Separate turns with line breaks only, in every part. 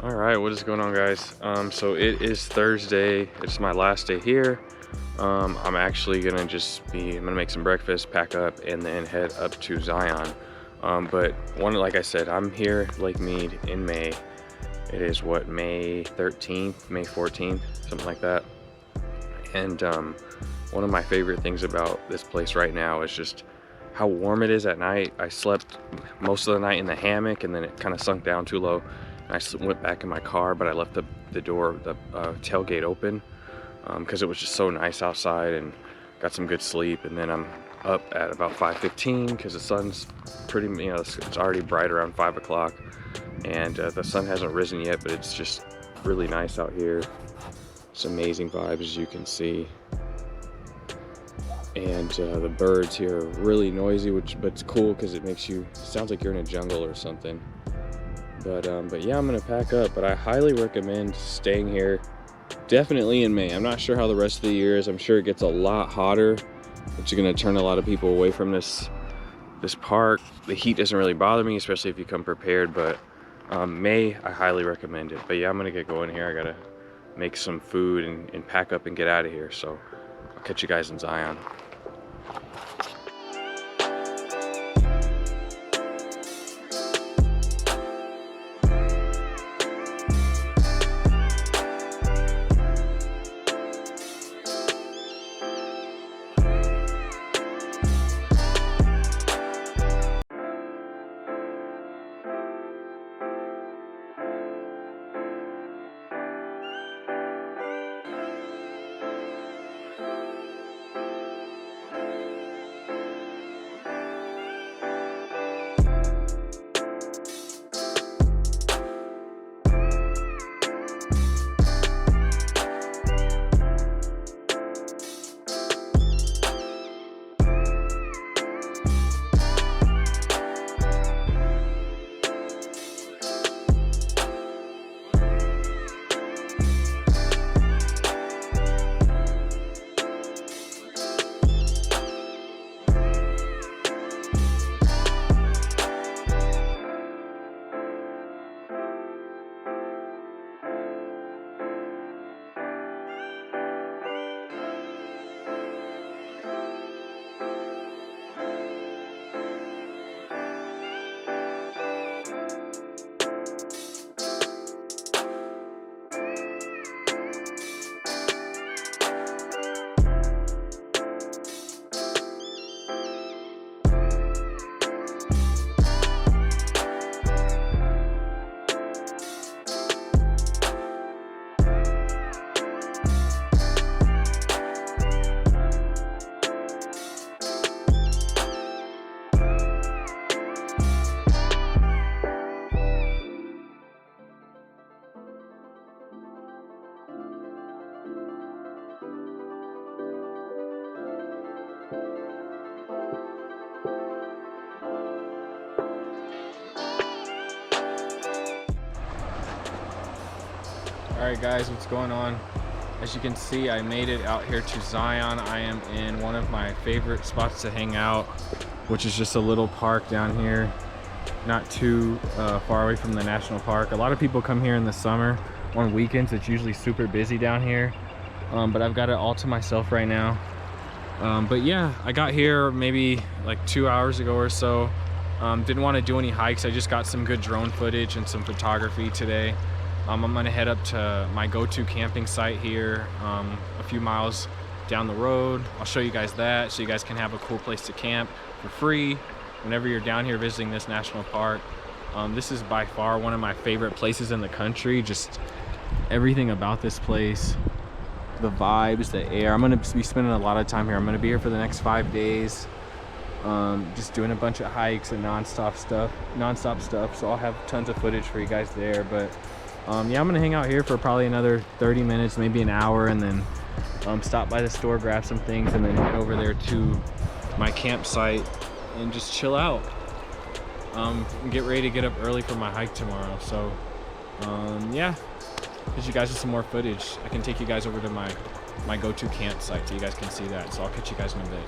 All right, what is going on, guys? So it is Thursday. It's my last day here. I'm actually gonna I'm gonna make some breakfast, pack up, and then head up to Zion. But like I said, I'm here Lake Mead in May. It is what, May 13th, May 14th, something like that. And one of my favorite things about this place right now is just how warm it is at night. I slept most of the night in the hammock, and then it kind of sunk down too low. I went back in my car, but I left the tailgate open because it was just so nice outside, and got some good sleep. And then I'm up at about 5:15 because the sun's pretty, it's already bright around 5 o'clock, and the sun hasn't risen yet, but it's just really nice out here. It's amazing vibes, as you can see. And the birds here are really noisy, but it's cool because it sounds like you're in a jungle or something. But yeah, I'm gonna pack up, but I highly recommend staying here, definitely in May. I'm not sure how the rest of the year is. I'm sure it gets a lot hotter, which is gonna turn a lot of people away from this park. The heat doesn't really bother me, especially if you come prepared, but May, I highly recommend it. But yeah, I'm gonna get going here. I gotta make some food and pack up and get out of here. So I'll catch you guys in Zion.
Alright guys, what's going on? As you can see, I made it out here to Zion. I am in one of my favorite spots to hang out, which is just a little park down here, not too far away from the national park. A lot of people come here in the summer. On weekends, it's usually super busy down here, but I've got it all to myself right now. But yeah, I got here maybe like 2 hours ago or so. Didn't want to do any hikes. I just got some good drone footage and some photography today. I'm gonna head up to my go-to camping site here, a few miles down the road. I'll show you guys that so you guys can have a cool place to camp for free whenever you're down here visiting this national park. This is by far one of my favorite places in the country. Just everything about this place, the vibes, the air. I'm gonna be spending a lot of time here. I'm gonna be here for the next 5 days, just doing a bunch of hikes and nonstop stuff. So I'll have tons of footage for you guys there. But yeah, I'm gonna hang out here for probably another 30 minutes, maybe an hour, and then stop by the store, grab some things, and then head over there to my campsite and just chill out. And get ready to get up early for my hike tomorrow. So yeah, get you guys with some more footage. I can take you guys over to my go-to campsite so you guys can see that. So I'll catch you guys in a bit.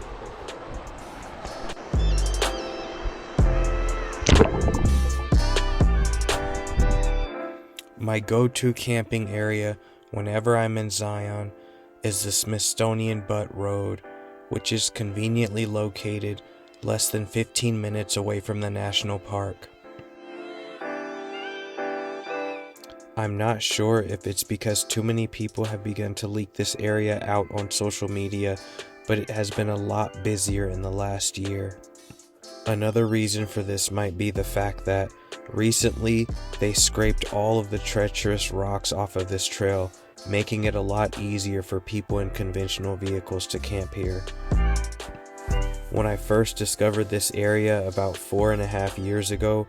My go-to camping area whenever I'm in Zion is the Smithsonian Butte Road, which is conveniently located less than 15 minutes away from the national park. I'm not sure if it's because too many people have begun to leak this area out on social media, but it has been a lot busier in the last year. Another reason for this might be the fact that recently they scraped all of the treacherous rocks off of this trail, making it a lot easier for people in conventional vehicles to camp here. When I first discovered this area about 4.5 years ago,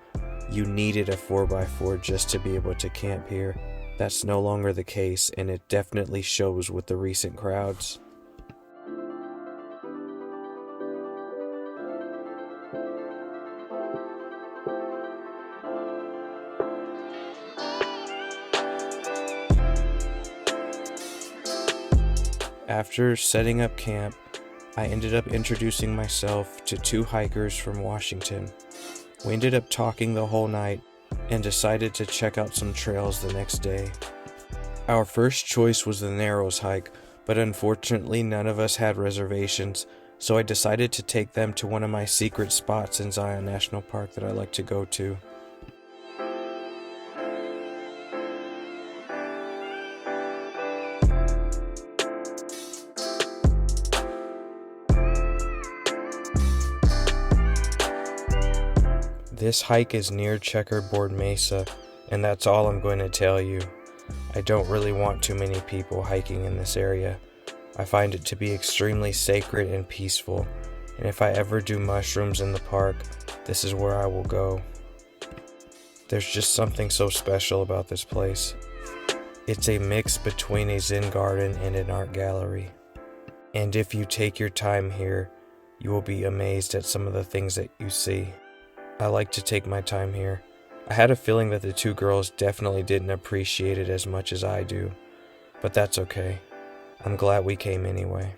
you needed a 4x4 just to be able to camp here. That's no longer the case, and it definitely shows with the recent crowds. After setting up camp, I ended up introducing myself to 2 hikers from Washington. We ended up talking the whole night and decided to check out some trails the next day. Our first choice was the Narrows hike, but unfortunately none of us had reservations, so I decided to take them to one of my secret spots in Zion National Park that I like to go to. This hike is near Checkerboard Mesa, and that's all I'm going to tell you. I don't really want too many people hiking in this area. I find it to be extremely sacred and peaceful, and if I ever do mushrooms in the park, this is where I will go. There's just something so special about this place. It's a mix between a Zen garden and an art gallery. And if you take your time here, you will be amazed at some of the things that you see. I like to take my time here. I had a feeling that the 2 girls definitely didn't appreciate it as much as I do, but that's okay. I'm glad we came anyway.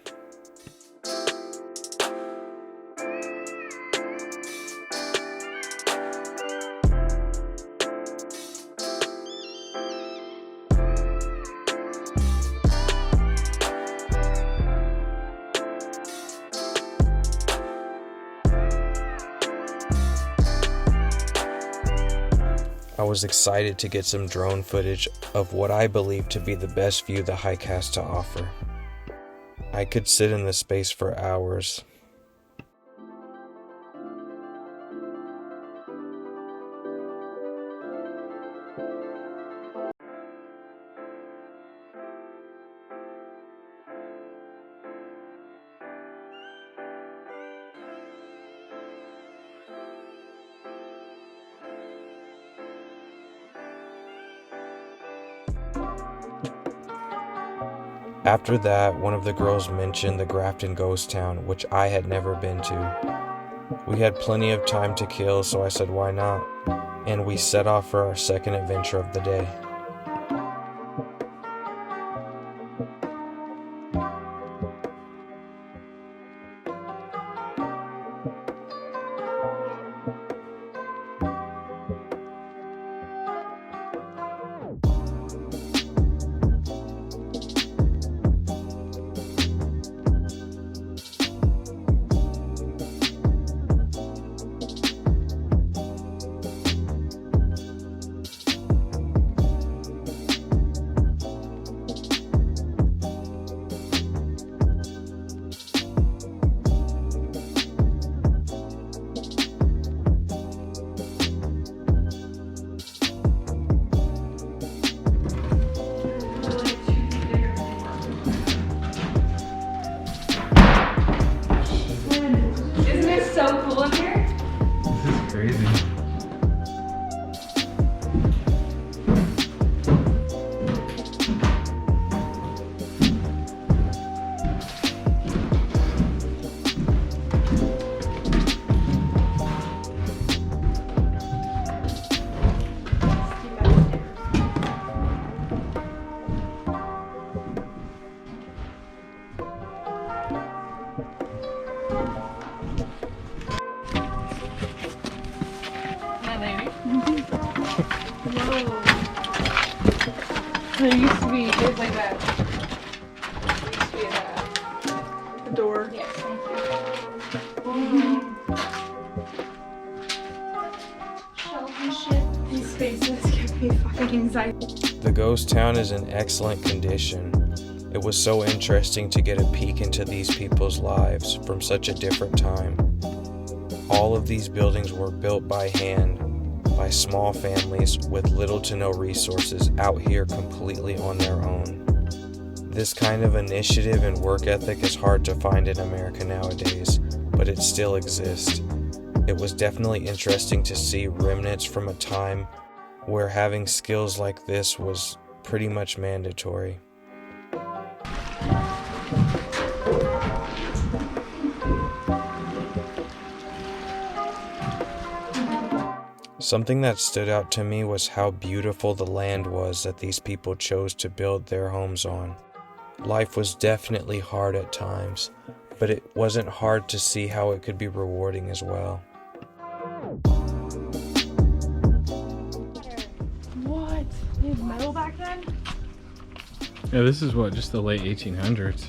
I was excited to get some drone footage of what I believe to be the best view the hike has to offer. I could sit in this space for hours. After that, one of the girls mentioned the Grafton Ghost Town, which I had never been to. We had plenty of time to kill, so I said why not, and we set off for our second adventure of the day.
There used to be, it's like that. There used to be a door. Yes, thank you. Shelves and shit. These spaces give me fucking anxiety.
The ghost town is in excellent condition. It was so interesting to get a peek into these people's lives from such a different time. All of these buildings were built by hand, by small families with little to no resources out here completely on their own. This kind of initiative and work ethic is hard to find in America nowadays, but it still exists. It was definitely interesting to see remnants from a time where having skills like this was pretty much mandatory. Something that stood out to me was how beautiful the land was that these people chose to build their homes on. Life was definitely hard at times, but it wasn't hard to see how it could be rewarding as well.
What? You had metal back then?
Yeah, this is what, just the late 1800s.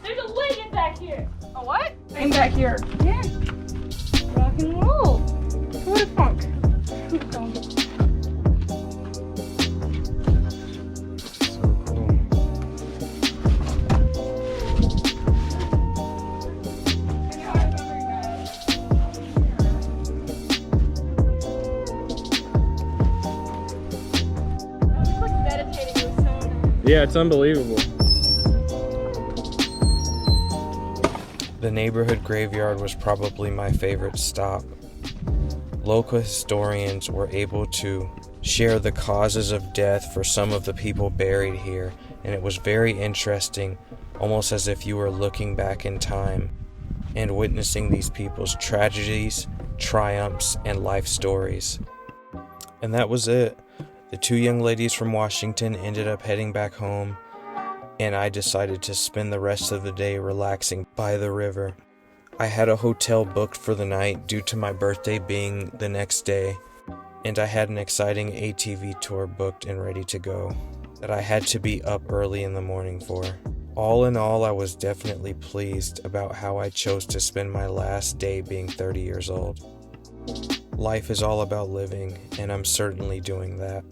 There's a wagon back here. A what? I'm back here. Yeah. Rock and roll. What a funk.
So cool.
It's like meditating with someone.
Yeah, it's unbelievable.
The neighborhood graveyard was probably my favorite stop. Local historians were able to share the causes of death for some of the people buried here, and it was very interesting, almost as if you were looking back in time and witnessing these people's tragedies, triumphs, and life stories. And that was it. The two young ladies from Washington ended up heading back home, and I decided to spend the rest of the day relaxing by the river. I had a hotel booked for the night due to my birthday being the next day, and I had an exciting ATV tour booked and ready to go that I had to be up early in the morning for. All in all, I was definitely pleased about how I chose to spend my last day being 30 years old. Life is all about living, and I'm certainly doing that.